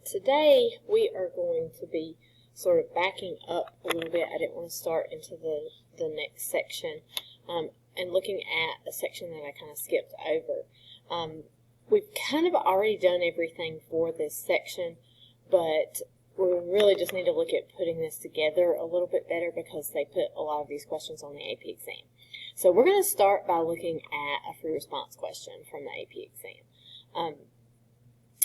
Today we are going to be sort of backing up a little bit. I didn't want to start into the next section and looking at a section that I kind of skipped over. We've kind of already done everything for this section, but we really just need to look at putting this together a little bit better because they put a lot of these questions on the AP exam. So we're going to start by looking at a free response question from the AP exam.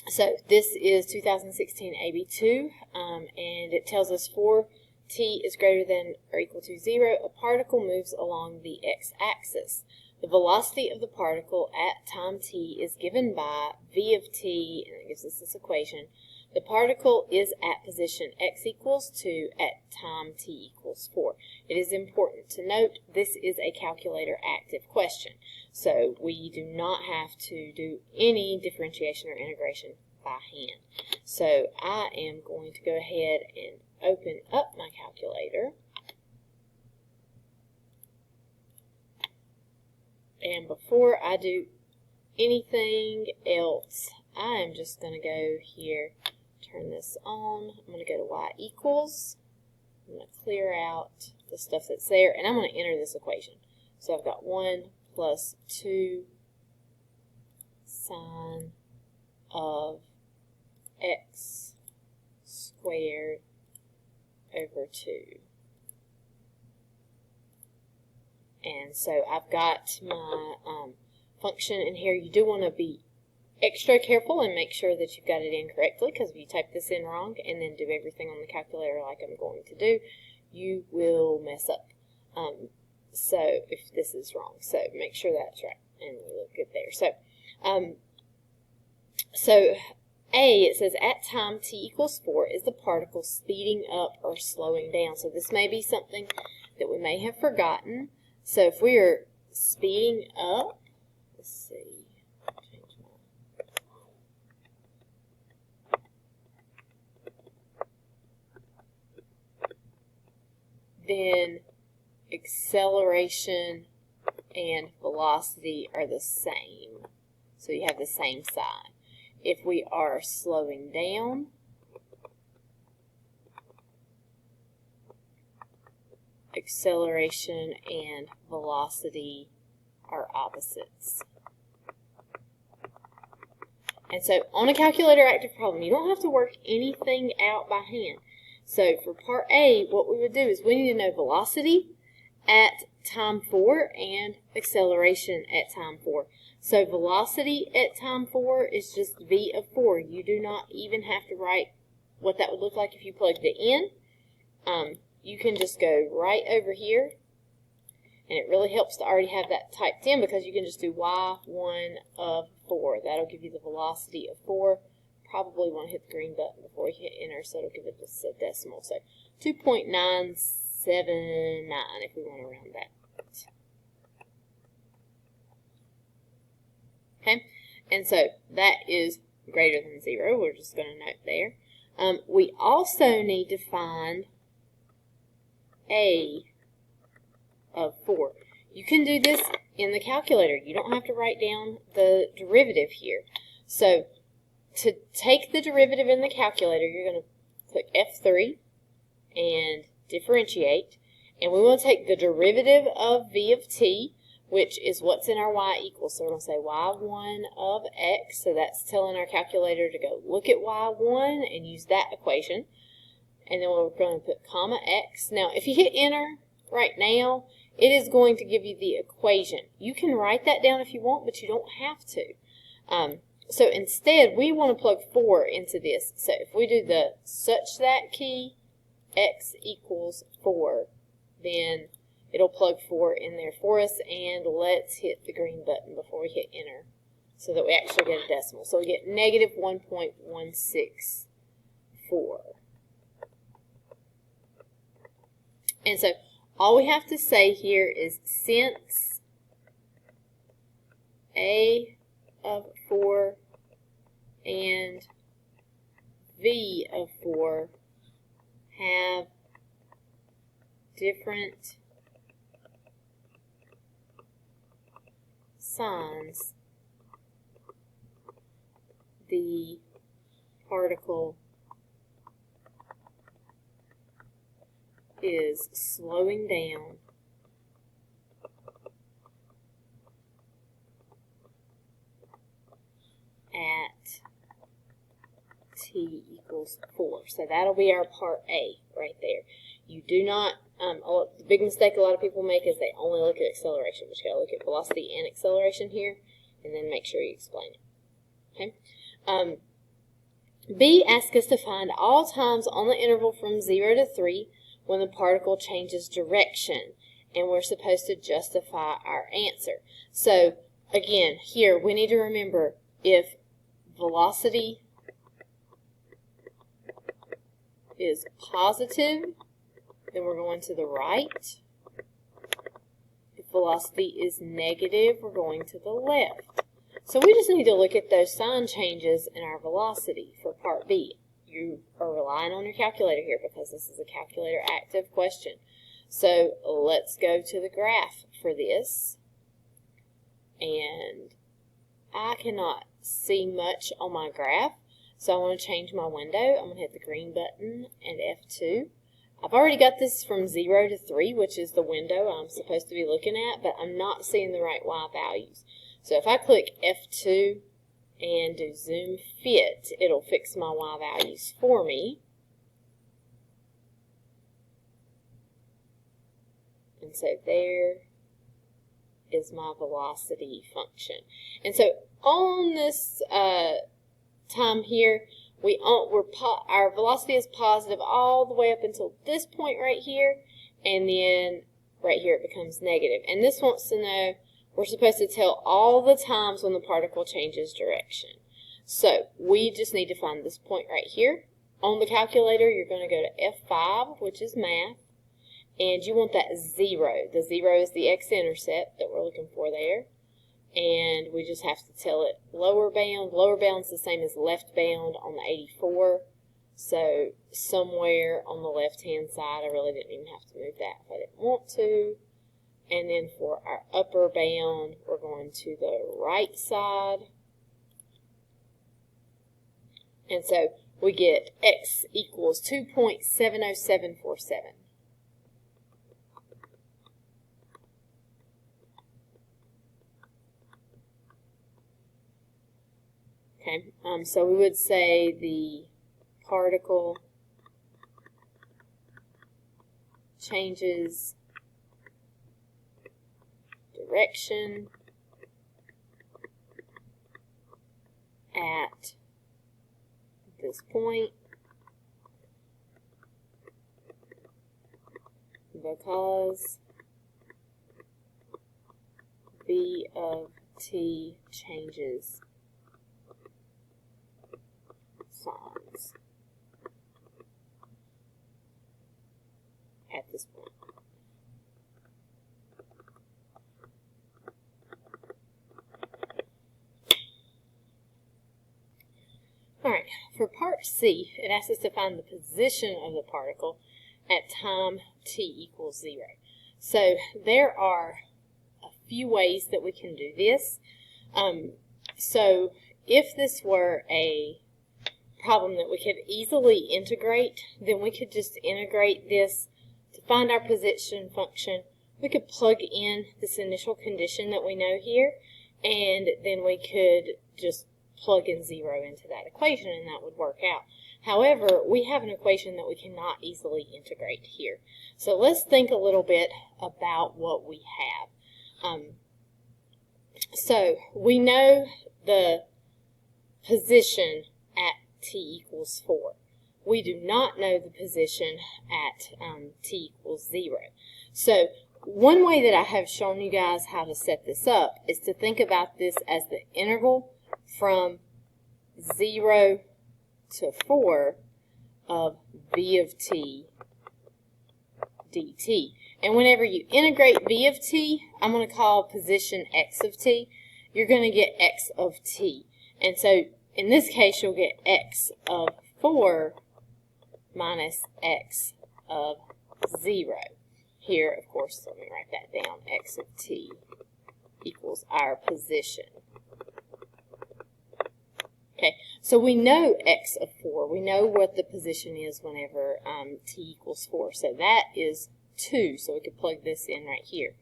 So this is 2016 AB2, and it tells us for t is greater than or equal to 0, a particle moves along the x-axis. The velocity of the particle at time t is given by v of t, and it gives us this equation. The particle is at position x equals 2 at time t equals 4. It is important to note this is a calculator active question, so we do not have to do any differentiation or integration by hand. So I am going to go ahead and open up my calculator. And before I do anything else, I am just going to go here, turn this on. I'm going to go to y equals. I'm going to clear out the stuff that's there, and I'm going to enter this equation. So I've got 1 plus 2 sine of x squared over 2. And so I've got my function in here. You do want to be extra careful and make sure that you've got it in correctly, because if you type this in wrong and then do everything on the calculator like I'm going to do, you will mess up. So if this is wrong, so make sure that's right and we look good there. So A, it says at time t equals 4 is the particle speeding up or slowing down. So this may be something that we may have forgotten. So if we are speeding up, let's see, then acceleration and velocity are the same. So you have the same sign. If we are slowing down, acceleration and velocity are opposites. And so on a calculator active problem, you don't have to work anything out by hand. So for part A, what we would do is we need to know velocity at time 4 and acceleration at time 4. So velocity at time 4 is just v of 4. You do not even have to write what that would look like if you plugged it in. You can just go right over here, and it really helps to already have that typed in because you can just do y1 of 4. That'll give you the velocity of 4. Probably want to hit the green button before you hit enter, so it'll give it just a decimal. So 2.979 if we want to round that. Okay, and so that is greater than 0. We're just going to note there. We also need to find A of 4. You can do this in the calculator. You don't have to write down the derivative here. So to take the derivative in the calculator, you're going to click F3 and differentiate. And we want to take the derivative of v of t, which is what's in our y equals. So we're going to say y1 of x. So that's telling our calculator to go look at y1 and use that equation. And then we're going to put comma x. Now, if you hit enter right now, it is going to give you the equation. You can write that down if you want, but you don't have to. So instead, we want to plug 4 into this. So if we do the such that key, x equals 4, then it'll plug 4 in there for us. And let's hit the green button before we hit enter so that we actually get a decimal. So we get negative 1.164. And so all we have to say here is since A of 4 and V of 4 have different signs, the particle is slowing down at t equals 4. So that'll be our part A right there. You do not, the big mistake a lot of people make is they only look at acceleration, but you gotta look at velocity and acceleration here, and then make sure you explain it. Okay. B asks us to find all times on the interval from 0 to 3 when the particle changes direction, and we're supposed to justify our answer. So again, here we need to remember, if velocity is positive, then we're going to the right. If velocity is negative, we're going to the left. So we just need to look at those sign changes in our velocity for part B. You are relying on your calculator here because this is a calculator active question. So let's go to the graph for this. And I cannot see much on my graph, so I want to change my window. I'm going to hit the green button and F2. I've already got this from 0 to 3, which is the window I'm supposed to be looking at, but I'm not seeing the right Y values. So if I click F2 and do zoom fit, it'll fix my Y values for me. And so there is my velocity function. And so on this time here, our velocity is positive all the way up until this point right here, and then right here it becomes negative. And this wants to know, we're supposed to tell all the times when the particle changes direction. So we just need to find this point right here. On the calculator, you're going to go to F5, which is math, and you want that 0. The 0 is the x-intercept that we're looking for there. And we just have to tell it lower bound. Lower bound's the same as left bound on the 84. So somewhere on the left-hand side, I really didn't even have to move that if I didn't want to. And then for our upper bound, we're going to the right side. And so we get x equals 2.70747. Okay, so we would say the particle changes direction at this point because v of t changes signs at this point. Alright, for part C, it asks us to find the position of the particle at time t equals 0. So there are a few ways that we can do this. So if this were a problem that we could easily integrate, then we could just integrate this to find our position function. We could plug in this initial condition that we know here, and then we could just plug in 0 into that equation, and that would work out. However, we have an equation that we cannot easily integrate here. So let's think a little bit about what we have. So we know the position at t equals 4. We do not know the position at t equals 0. So one way that I have shown you guys how to set this up is to think about this as the interval from 0 to 4 of v of t dt. And whenever you integrate v of t, I'm going to call position x of t, you're going to get x of t. And so in this case, you'll get x of 4 minus x of 0. Here, of course, let me write that down. X of t equals our position. Okay, so we know x of 4. We know what the position is whenever t equals 4. So that is 2. So we could plug this in right here.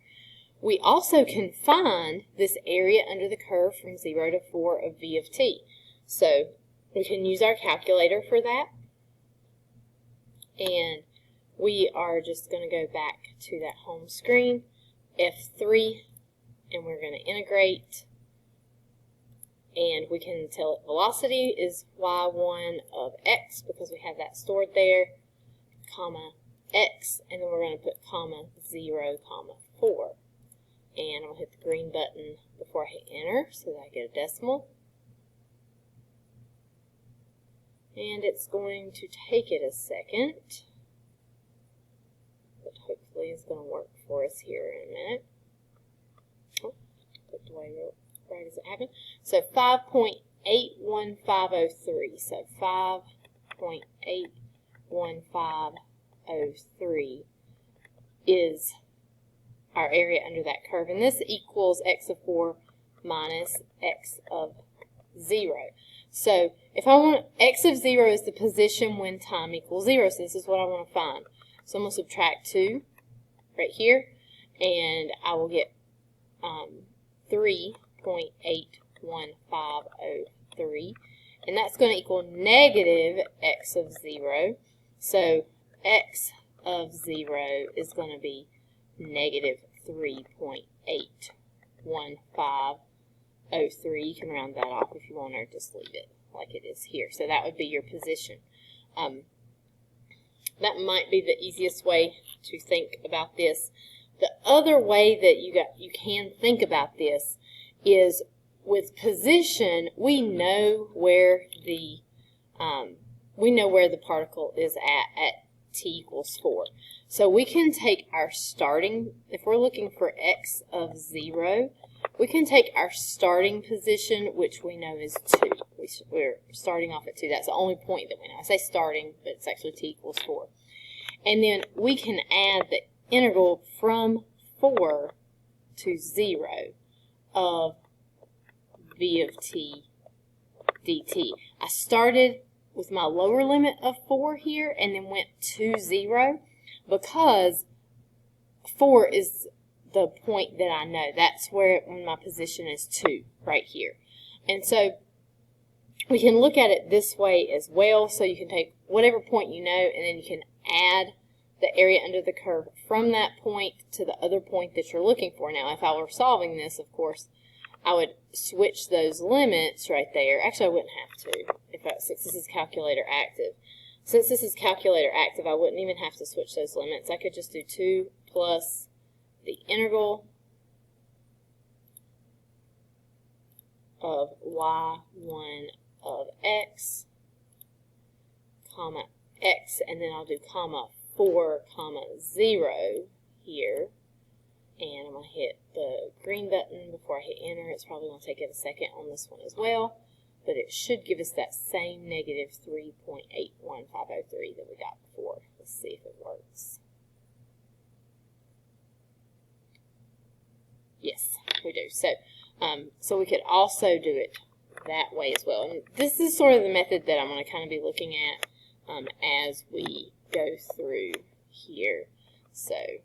We also can find this area under the curve from 0 to 4 of v of t. So we can use our calculator for that. And we are just going to go back to that home screen, F3, and we're going to integrate. And we can tell it velocity is y1 of x because we have that stored there, comma x, and then we're going to put comma 0, comma 4. And I'm going to hit the green button before I hit enter so that I get a decimal. And it's going to take it a second, but hopefully it's going to work for us here in a minute. Oh, put it away right as it happened. So 5.81503. So 5.81503 is our area under that curve. And this equals x of 4 minus x of 0. So if I want, x of 0 is the position when time equals 0. So this is what I want to find. So I'm going to subtract 2 right here. And I will get 3.81503, and that's going to equal negative x of 0. So x of 0 is going to be negative 3.81503. You can round that off if you want, or just leave it like it is here. So that would be your position. That might be the easiest way to think about this. The other way that you can think about this is with position. We know where the particle is at t equals 4. So we can take our starting, if we're looking for x of 0, we can take our starting position, which we know is 2. We're starting off at 2. That's the only point that we know. I say starting, but it's actually t equals 4. And then we can add the integral from 4 to 0 of v of t dt. I started with my lower limit of 4 here and then went to 0 because 4 is the point that I know. That's where when my position is 2, right here. And so we can look at it this way as well. So you can take whatever point you know, and then you can add the area under the curve from that point to the other point that you're looking for. Now, if I were solving this, of course, I would switch those limits right there. Actually, I wouldn't have to since this is calculator active. Since this is calculator active, I wouldn't even have to switch those limits. I could just do 2 plus the integral of y1 of x, comma x, and then I'll do comma 4, comma 0 here. And I'm going to hit the green button before I hit enter. It's probably going to take it a second on this one as well. But it should give us that same negative 3.81503 that we got before. Let's see if it works. Yes, we do. So we could also do it that way as well. And this is sort of the method that I'm going to kind of be looking at as we go through here. So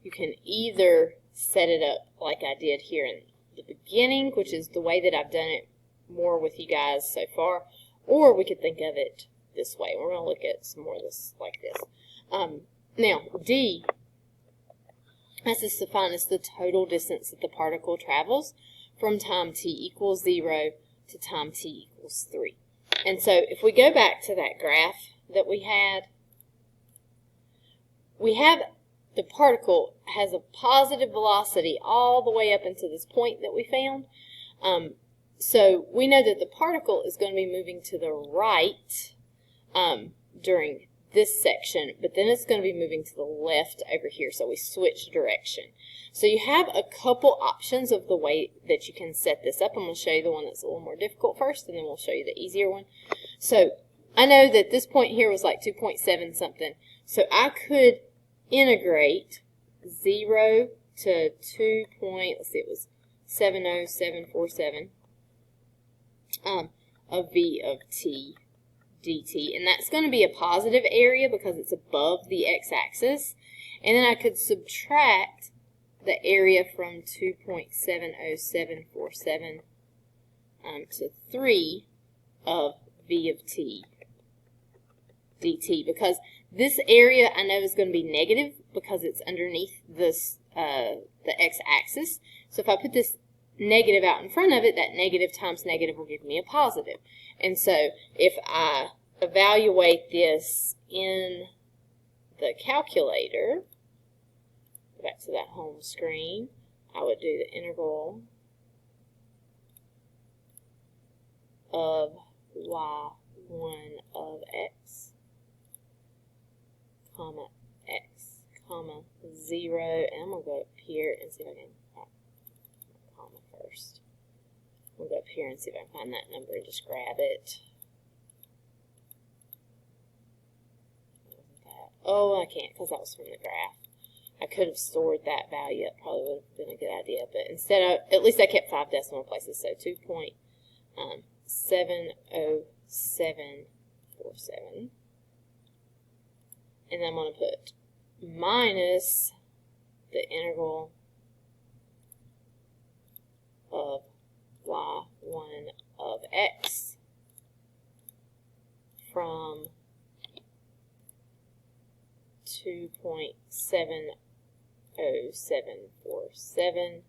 you can either set it up like I did here in the beginning, which is the way that I've done it more with you guys so far, or we could think of it this way. We're going to look at some more of this like this. Now, D, this is defined as the total distance that the particle travels from time t equals 0 to time t equals 3. And so if we go back to that graph that we have the particle has a positive velocity all the way up into this point that we found. So we know that the particle is going to be moving to the right during this section, but then it's going to be moving to the left over here, so we switch direction. So you have a couple options of the way that you can set this up. I'm going to show you the one that's a little more difficult first, and then we'll show you the easier one. So I know that this point here was like 2.7 something, so I could integrate 0 to 2. Let's see, it was 70747 of V of t dt. And that's going to be a positive area because it's above the x-axis. And then I could subtract the area from 2.70747 to 3 of V of t dt, because this area I know is going to be negative because it's underneath this the x-axis. So if I put this negative out in front of it, that negative times negative will give me a positive. And so if I evaluate this in the calculator, go back to that home screen, I would do the integral of y1 of x, comma x, comma 0, and I'm going to go up here and see if I can, comma first. We'll go up here and see if I can find that number and just grab it. Oh, I can't because that was from the graph. I could have stored that value. It probably would have been a good idea, but instead, at least I kept 5 decimal places, so 2.70747. And then I'm going to put minus the integral of y1 of x from 2.70747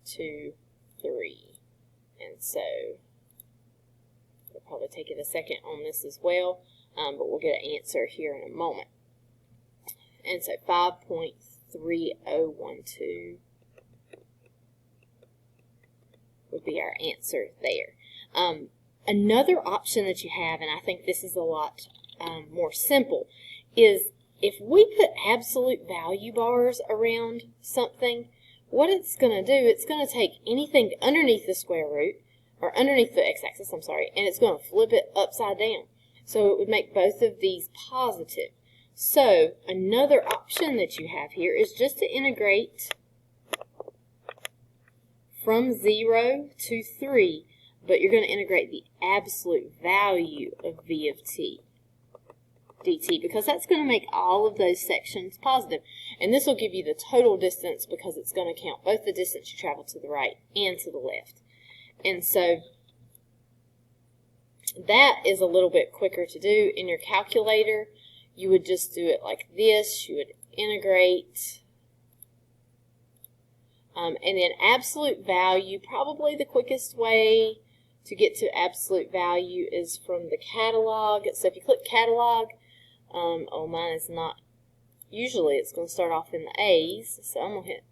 to 3. And so we'll probably take it a second on this as well, but we'll get an answer here in a moment. And so 5.3012 would be our answer there. Another option that you have, and I think this is a lot more simple, is if we put absolute value bars around something, what it's going to do, it's going to take anything underneath the square root, or underneath the x-axis, I'm sorry, and it's going to flip it upside down. So it would make both of these positive. So another option that you have here is just to integrate from 0 to 3, but you're going to integrate the absolute value of V of t dt, because that's going to make all of those sections positive. And this will give you the total distance because it's going to count both the distance you travel to the right and to the left. And so that is a little bit quicker to do. In your calculator, you would just do it like this. You would integrate. And then absolute value, probably the quickest way to get to absolute value is from the catalog. So if you click catalog, oh, mine is not, usually it's going to start off in the A's, so I'm going to hit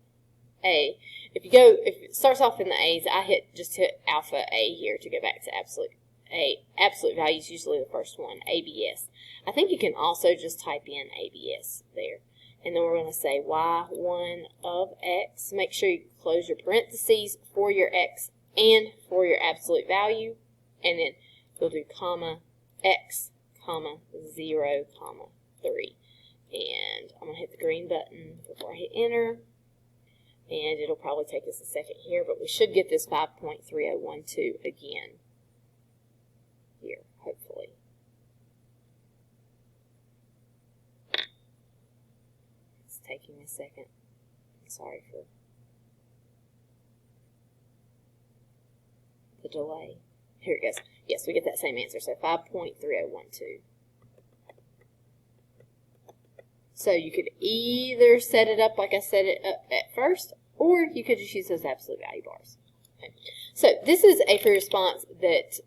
A. If it starts off in the A's, just hit alpha A here to go back to absolute A. Absolute value is usually the first one, ABS. I think you can also just type in ABS there. And then we're going to say y1 of x. Make sure you close your parentheses for your x and for your absolute value. And then you'll do comma x, comma 0, comma 3. And I'm going to hit the green button before I hit enter. And it'll probably take us a second here, but we should get this 5.3012 again here, hopefully. It's taking a second. I'm sorry for the delay. Here it goes. Yes, we get that same answer, so 5.3012. So you could either set it up like I set it up at first, or you could just use those absolute value bars. Okay. So this is a free response that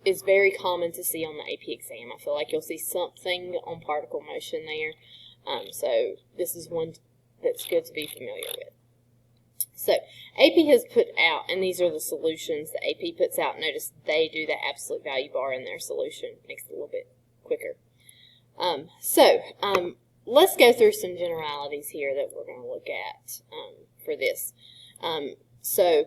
is very common to see on the AP exam. I feel like you'll see something on particle motion there. So this is one that's good to be familiar with. So AP has put out, and these are the solutions that AP puts out. Notice they do the absolute value bar in their solution. Makes it a little bit quicker. Let's go through some generalities here that we're going to look at for this. So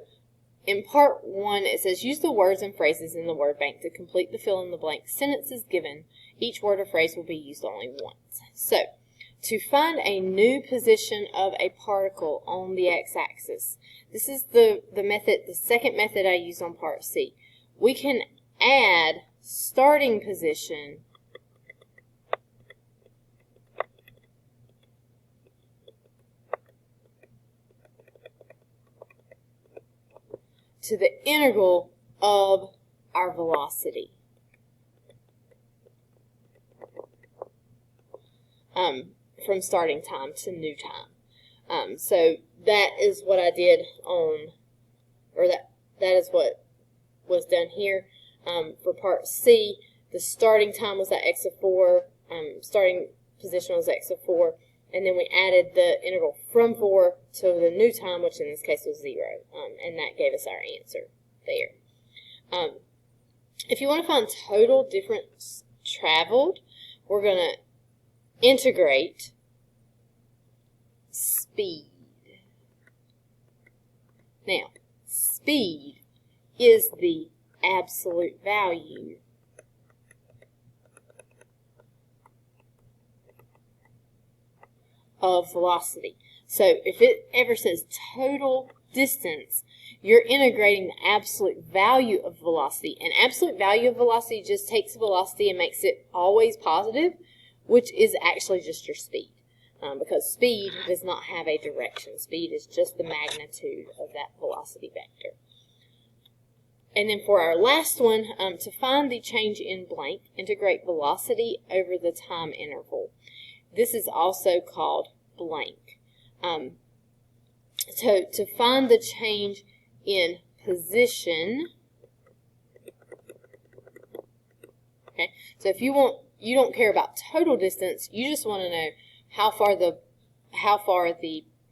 in part 1, it says, use the words and phrases in the word bank to complete the fill-in-the-blank sentences given. Each word or phrase will be used only once. So to find a new position of a particle on the x-axis. This is the second method I use on part C. We can add starting position to the integral of our velocity. From starting time to new time. So that is what I did on, or that is what was done here. For part C, the starting time was at x of 4, starting position was x of 4, and then we added the integral from 4 to the new time, which in this case was 0, and that gave us our answer there. If you want to find total difference traveled, we're going to integrate speed. Now, speed is the absolute value of velocity. So if it ever says total distance, you're integrating the absolute value of velocity. And absolute value of velocity just takes velocity and makes it always positive, which is actually just your speed. Because speed does not have a direction. Speed is just the magnitude of that velocity vector. And then for our last one, to find the change in blank, integrate velocity over the time interval. This is also called blank. So to find the change in position, okay, so if you don't care about total distance, you just want to know how far the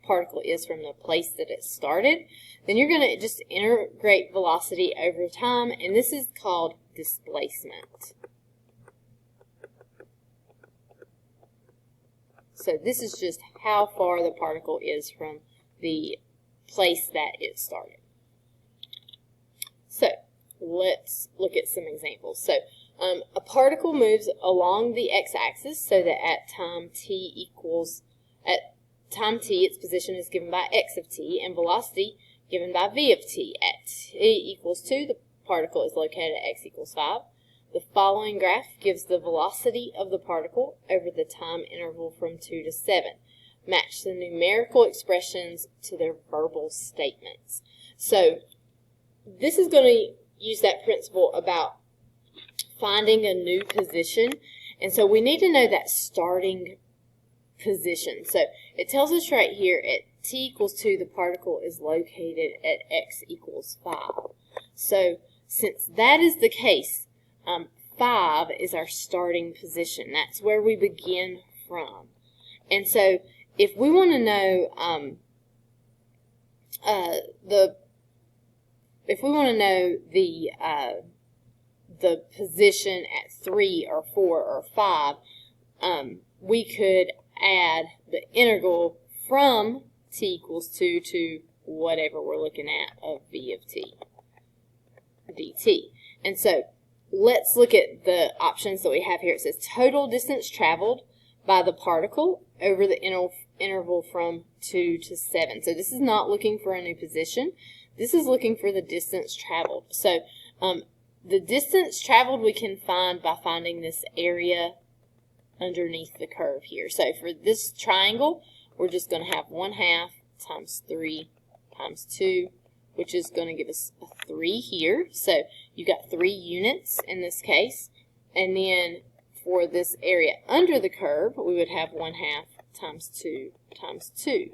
particle is from the place that it started, then you're going to just integrate velocity over time, and this is called displacement. So this is just how far the particle is from the place that it started. So let's look at some examples. So a particle moves along the x-axis so that at time t, its position is given by x of t, and velocity given by v of t. At t equals 2, the particle is located at x equals 5. The following graph gives the velocity of the particle over the time interval from 2 to 7. Match the numerical expressions to their verbal statements. So this is going to use that principle about finding a new position. And so we need to know that starting position. So it tells us right here at t equals 2, the particle is located at x equals 5. So since that is the case, 5 is our starting position. That's where we begin from. And so if we want to know the position at 3 or 4 or 5, we could add the integral from t equals 2 to whatever we're looking at of v of t dt. And so let's look at the options that we have here. It says total distance traveled by the particle over the interval from 2 to 7. So this is not looking for a new position. This is looking for the distance traveled. So the distance traveled we can find by finding this area underneath the curve here. So for this triangle, we're just going to have 1/2 times 3 times 2, which is going to give us a 3 here. So you've got 3 units in this case. And then for this area under the curve, we would have 1/2 times 2 times 2,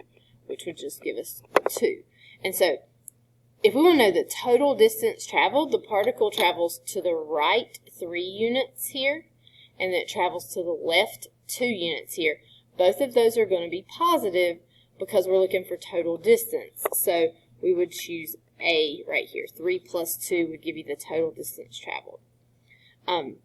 which would just give us 2. And so if we want to know the total distance traveled, the particle travels to the right 3 units here, and then it travels to the left 2 units here. Both of those are going to be positive because we're looking for total distance. So we would choose A right here. 3 plus 2 would give you the total distance traveled. I'm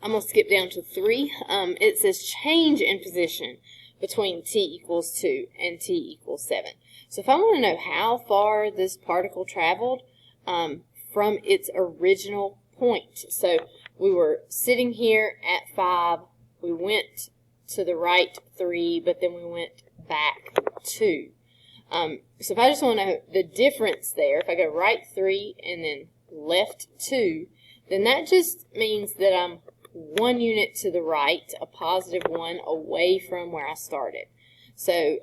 going to skip down to 3. It says change in position between t equals 2 and t equals 7. So if I want to know how far this particle traveled from its original point. So we were sitting here at 5, we went to the right 3, but then we went back 2. So if I just want to know the difference there, if I go right 3 and then left 2, then that just means that I'm 1 unit to the right, a positive 1 away from where I started. So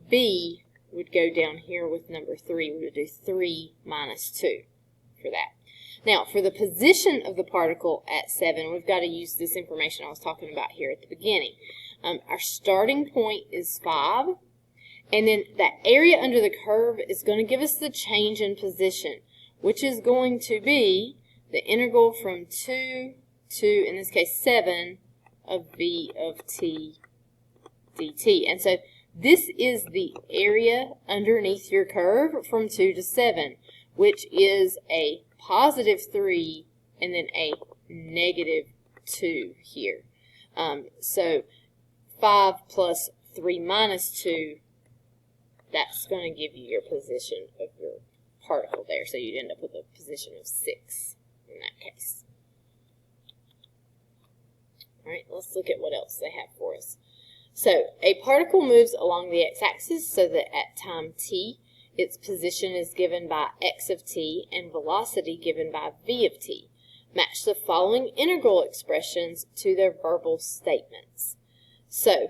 B would go down here with number 3. We would do 3 minus 2 for that. Now, for the position of the particle at 7, we've got to use this information I was talking about here at the beginning. Our starting point is 5, and then that area under the curve is going to give us the change in position, which is going to be the integral from 2 to, in this case, 7 of v of t dt. And so this is the area underneath your curve from 2 to 7, which is a positive 3 and then a negative 2 here. So 5 plus 3 minus 2, that's going to give you your position of your particle there. So you'd end up with a position of 6 in that case. All right, let's look at what else they have for us. So a particle moves along the x-axis so that at time t, its position is given by x of t and velocity given by v of t. Match the following integral expressions to their verbal statements. So,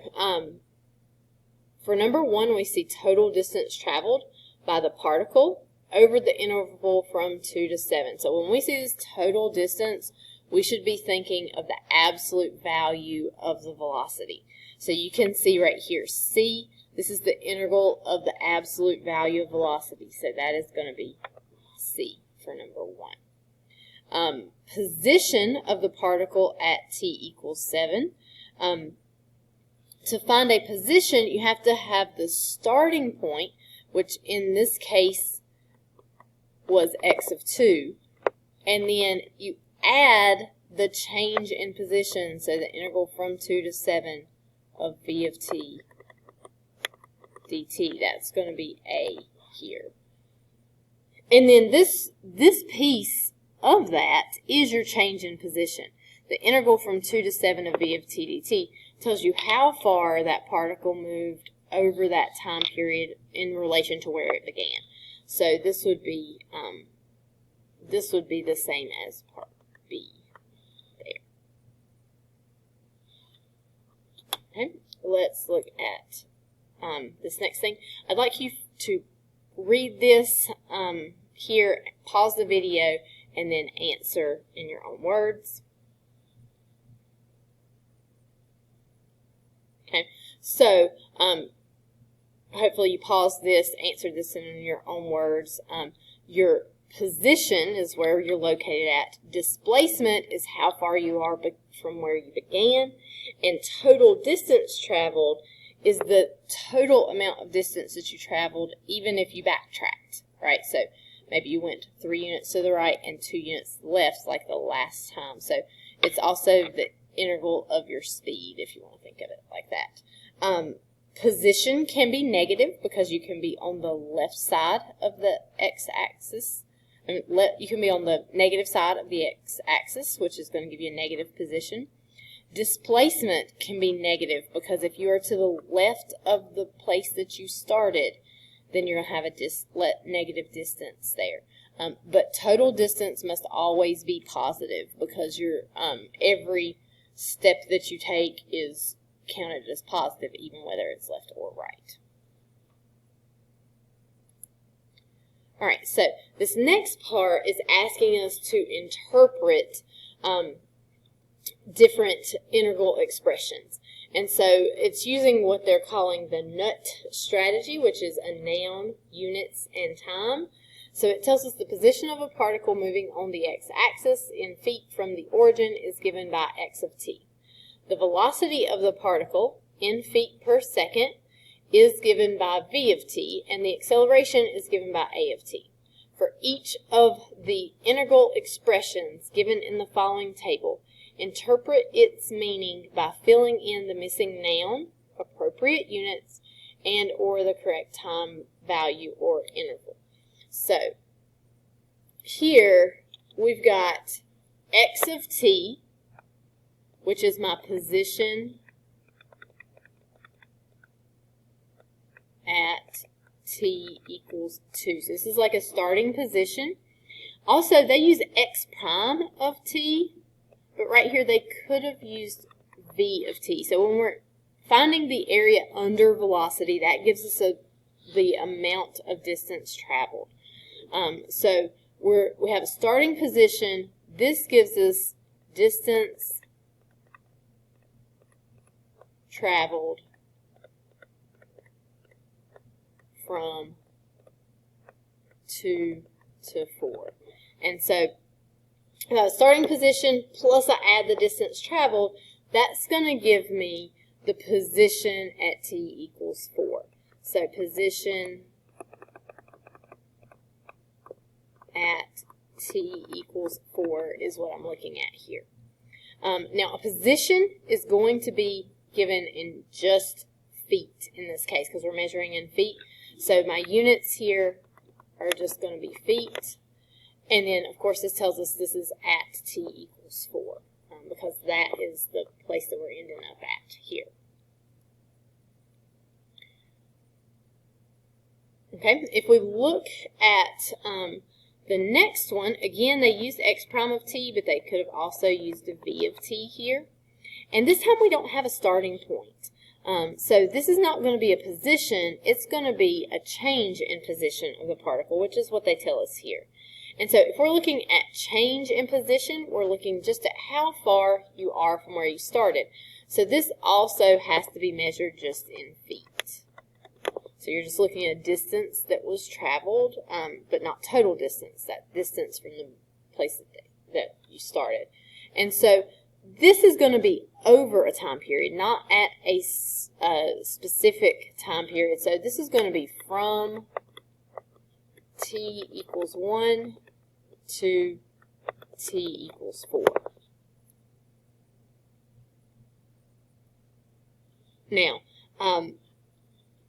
for number 1, we see total distance traveled by the particle over the interval from 2 to 7. So when we see this total distance, we should be thinking of the absolute value of the velocity. So you can see right here, c, this is the integral of the absolute value of velocity. So that is going to be c for number 1. Position of the particle at t equals 7. To find a position, you have to have the starting point, which in this case was x of 2, and then you add the change in position, so the integral from 2 to 7 of v of t dt. That's going to be a here. And then this piece of that is your change in position. The integral from 2 to 7 of v of t dt tells you how far that particle moved over that time period in relation to where it began. So this would be the same as part B there. Okay, let's look at this next thing. I'd like you to read this here, pause the video, and then answer in your own words. Okay, so hopefully you paused this, answered this in your own words. Your position is where you're located at. Displacement is how far you are from where you began. And total distance traveled is the total amount of distance that you traveled even if you backtracked, right? So maybe you went 3 units to the right and 2 units left like the last time. So it's also the integral of your speed, if you want to think of it like that. Position can be negative because you can be on the left side of the x-axis. You can be on the negative side of the x-axis, which is going to give you a negative position. Displacement can be negative because if you are to the left of the place that you started, then you're going to have a negative distance there. But total distance must always be positive because every step that you take is counted as positive, even whether it's left or right. All right, so this next part is asking us to interpret different integral expressions. And so it's using what they're calling the NUT strategy, which is a noun, units, and time. So it tells us the position of a particle moving on the x-axis in feet from the origin is given by x of t. The velocity of the particle in feet per second is given by v of t, and the acceleration is given by a of t. For each of the integral expressions given in the following table, interpret its meaning by filling in the missing noun, appropriate units, and or the correct time value or interval. So here we've got x of t, which is my position at t equals 2. So this is like a starting position. Also, they use x prime of t, but right here they could have used v of t. So when we're finding the area under velocity, that gives us the amount of distance traveled. So we have a starting position. This gives us distance traveled from 2 to 4. And so starting position plus I add the distance traveled, that's going to give me the position at t equals 4. So position at t equals 4 is what I'm looking at here. Now a position is going to be given in just feet in this case because we're measuring in feet. So my units here are just going to be feet. And then, of course, this tells us this is at t equals 4 because that is the place that we're ending up at here. Okay, if we look at the next one, again, they used x prime of t, but they could have also used a v of t here. And this time we don't have a starting point. So this is not going to be a position, it's going to be a change in position of the particle, which is what they tell us here. And so if we're looking at change in position, we're looking just at how far you are from where you started. So this also has to be measured just in feet. So you're just looking at distance that was traveled, but not total distance, that distance from the place that you started. And so this is going to be over a time period, not at a specific time period. So this is going to be from t equals 1 to t equals 4. Now,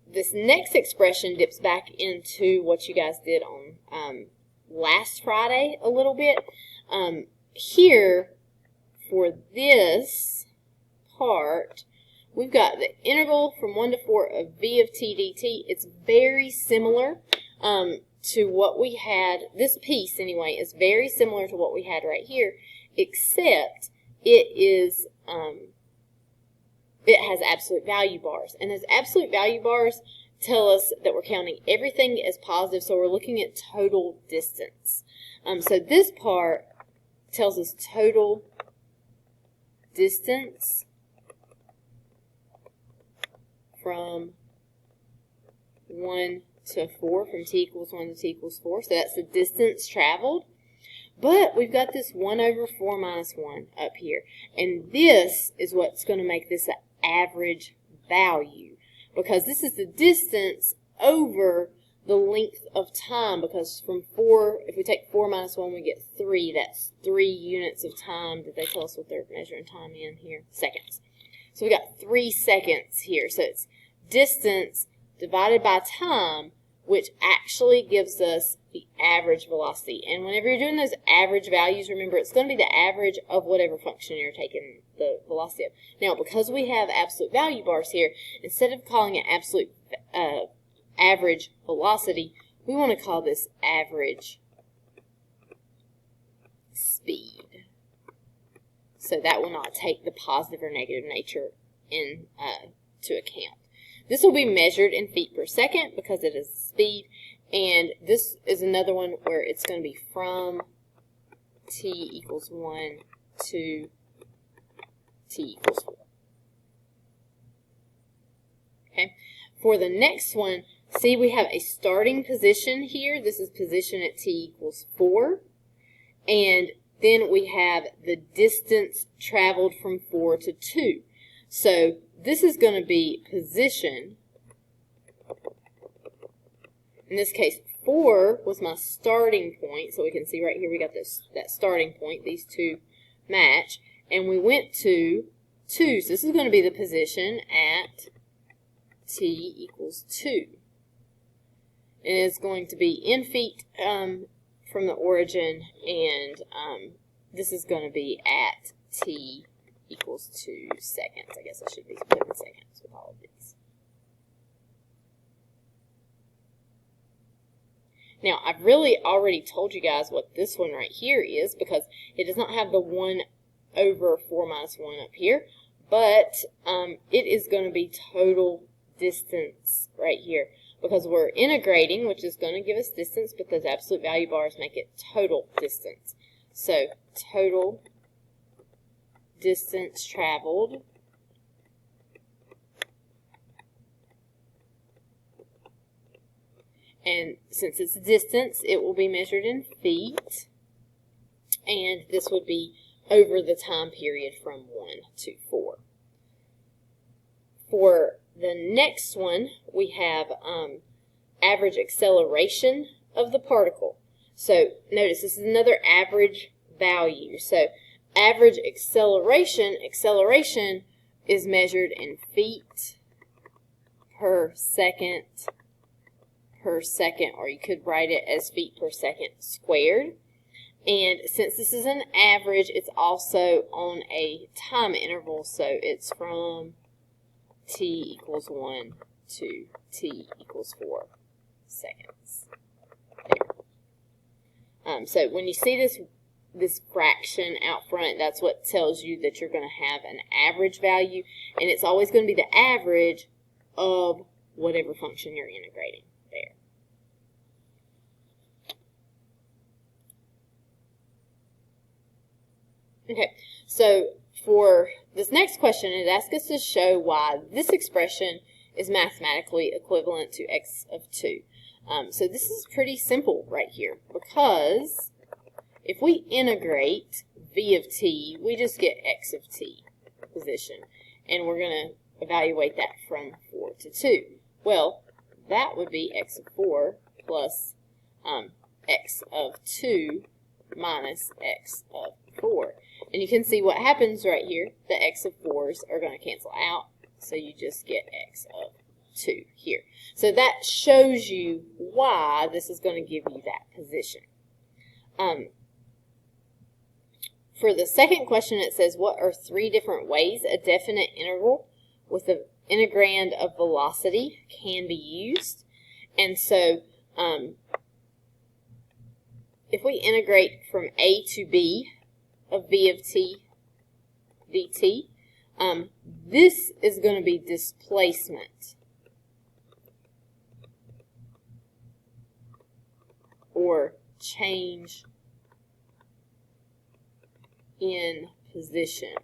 this next expression dips back into what you guys did on last Friday a little bit. Here, for this part, we've got the integral from 1 to 4 of v of t dt. It's very similar to what we had. This piece, anyway, is very similar to what we had right here, except it has absolute value bars. And those absolute value bars tell us that we're counting everything as positive, so we're looking at total distance. So this part tells us total distance from 1 to 4, from t equals 1 to t equals 4. So that's the distance traveled. But we've got this 1 over 4 minus 1 up here. And this is what's going to make this an average value, because this is the distance over the length of time, because from 4, if we take 4 minus 1, we get 3. That's 3 units of time. Did they tell us what they're measuring time in here? Seconds. So we got 3 seconds here. So it's distance divided by time, which actually gives us the average velocity. And whenever you're doing those average values, remember it's going to be the average of whatever function you're taking the velocity of. Now, because we have absolute value bars here, instead of calling it absolute average velocity, we want to call this average speed. So that will not take the positive or negative nature into account. This will be measured in feet per second because it is speed, and this is another one where it's going to be from t equals 1 to t equals 4. Okay. For the next one, see we have a starting position here. This is position at t equals 4, and then we have the distance traveled from 4 to 2. So this is going to be position. In this case, 4 was my starting point. So we can see right here we got that starting point. These two match. And we went to 2. So this is going to be the position at t equals 2. And it's going to be in feet from the origin. And this is going to be at t equals 2 seconds. I guess I should be putting seconds with all of these. Now, I've really already told you guys what this one right here is because it does not have the 1 over 4 minus 1 up here, but it is going to be total distance right here because we're integrating, which is going to give us distance, but those absolute value bars make it total distance. So, total distance traveled and since it's a distance, it will be measured in feet, and this would be over the time period from 1 to 4. For the next one, we have average acceleration of the particle. So notice this is another average value. So average acceleration is measured in feet per second, or you could write it as feet per second squared. And since this is an average, it's also on a time interval, so it's from t equals 1 to t equals 4 seconds. There. So when you see this fraction out front, that's what tells you that you're going to have an average value, and it's always going to be the average of whatever function you're integrating there. Okay, so for this next question, it asks us to show why this expression is mathematically equivalent to x of 2. So this is pretty simple right here because if we integrate v of t, we just get x of t position, and we're going to evaluate that from 4 to 2. Well, that would be x of 4 plus x of 2 minus x of 4. And you can see what happens right here. The x of 4s are going to cancel out, so you just get x of 2 here. So that shows you why this is going to give you that position. For the second question, it says, what are 3 different ways a definite interval with an integrand of velocity can be used? And so if we integrate from a to b of v of t dt, this is going to be displacement, or change in position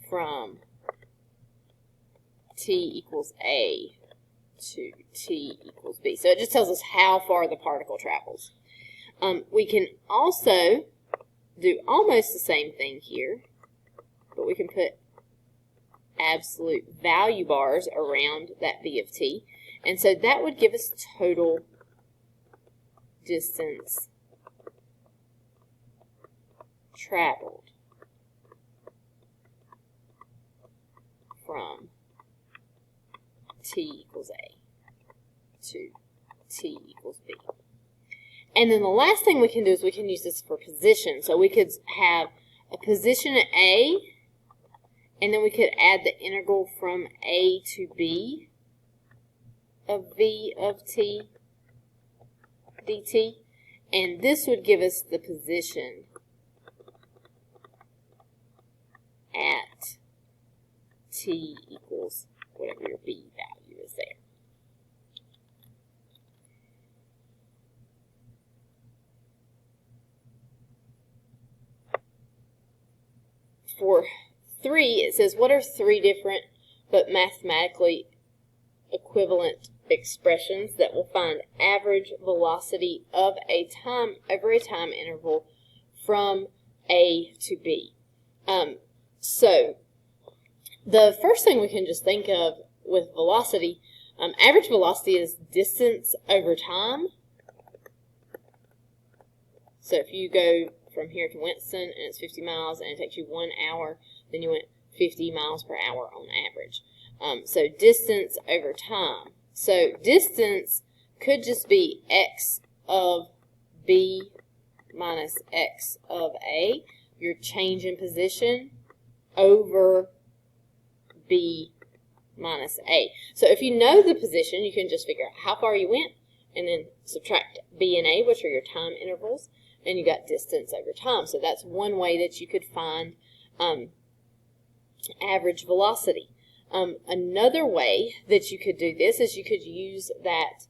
from t equals a to t equals b. So it just tells us how far the particle travels. We can also do almost the same thing here, but we can put absolute value bars around that v of t. And so that would give us total distance traveled from t equals a to t equals b. And then the last thing we can do is we can use this for position. So we could have a position at A, and then we could add the integral from A to B of v of t dt, and this would give us the position at t equals whatever your b value is there. For 3, it says, what are 3 different but mathematically equivalent expressions that will find average velocity of a time over a time interval from A to B? So the first thing we can just think of with velocity, average velocity is distance over time. So if you go from here to Winston and it's 50 miles and it takes you 1 hour, then you went 50 miles per hour on average. So distance over time. So distance could just be x of b minus x of a. your change in position over B minus A. So if you know the position, you can just figure out how far you went and then subtract B and A, which are your time intervals, and you got distance over time. So that's one way that you could find average velocity. Another way that you could do this is you could use that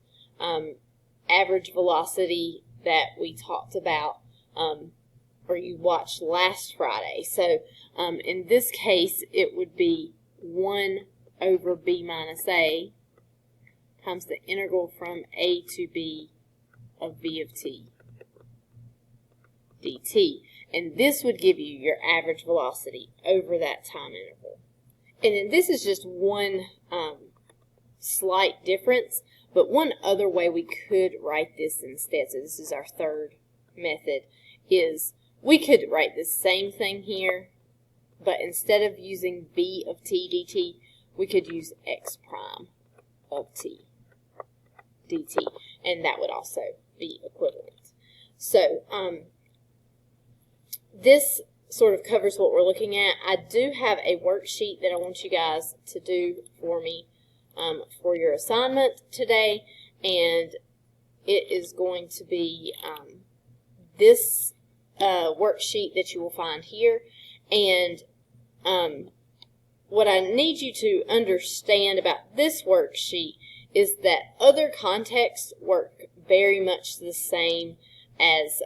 average velocity that we talked about or you watched last Friday. So in this case, it would be 1 over B minus A times the integral from A to B of V of t dt. And this would give you your average velocity over that time interval. And then this is just one slight difference, but one other way we could write this instead, so this is our third method, is we could write the same thing here, but instead of using B of t dt, we could use x prime of t dt, and that would also be equivalent. So this sort of covers what we're looking at. I do have a worksheet that I want you guys to do for me for your assignment today, and it is going to be this worksheet that you will find here. And what I need you to understand about this worksheet is that other contexts work very much the same as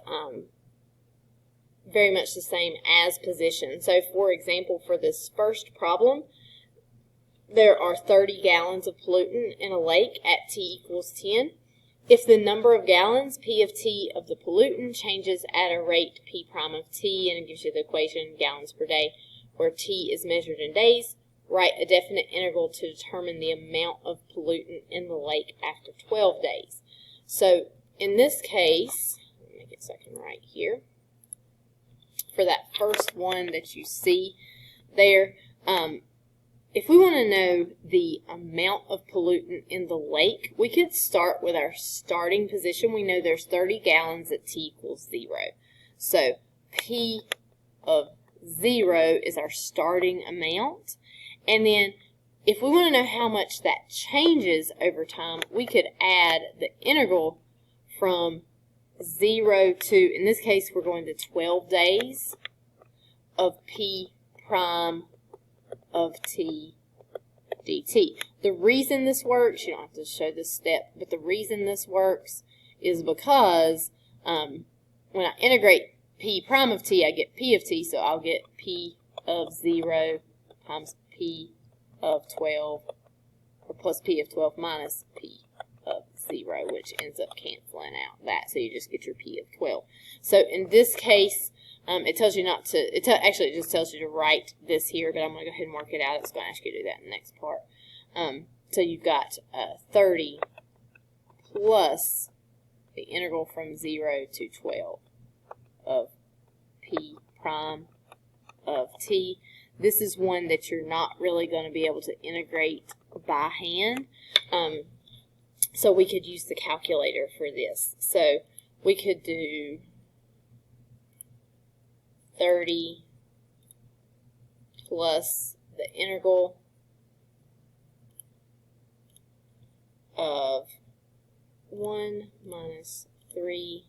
position. So for example, for this first problem, there are 30 gallons of pollutant in a lake at t equals 10. If the number of gallons, P of t, of the pollutant changes at a rate P prime of t, and it gives you the equation gallons per day, where t is measured in days, write a definite integral to determine the amount of pollutant in the lake after 12 days. So in this case, let me make it so I can write here. For that first one that you see there, if we want to know the amount of pollutant in the lake, we could start with our starting position. We know there's 30 gallons at t equals 0. So P of 0 is our starting amount. And then if we want to know how much that changes over time, we could add the integral from 0 to, in this case, we're going to 12 days of P prime of t dt. The reason this works, you don't have to show this step, but the reason this works is because when I integrate P prime of t, I get P of t, so I'll get P of 0 times P of 12, or plus P of 12 minus P of 0, which ends up canceling out that, so you just get your P of 12. So in this case, it tells you not to, actually it just tells you to write this here, but I'm going to go ahead and work it out. It's going to ask you to do that in the next part. So you've got 30 plus the integral from 0 to 12 of P prime of t. This is one that you're not really going to be able to integrate by hand. So we could use the calculator for this. So we could do 30 plus the integral of 1 minus 3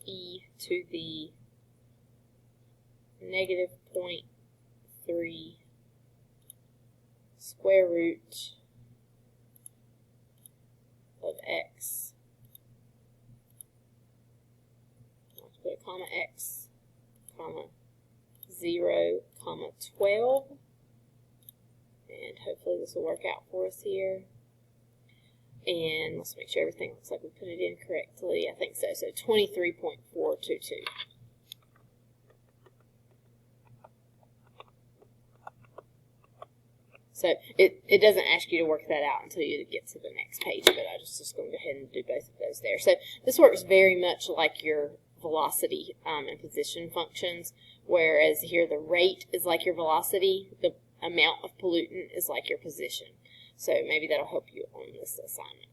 e to the negative 0.3 square root of x. I'll put a comma x, comma 0, comma 12. And hopefully this will work out for us here. And let's make sure everything looks like we put it in correctly. I think so. So 23.422. So it doesn't ask you to work that out until you get to the next page, but I just going to go ahead and do both of those there. So this works very much like your velocity and position functions, whereas here the rate is like your velocity, the amount of pollutant is like your position. So maybe that'll help you on this assignment.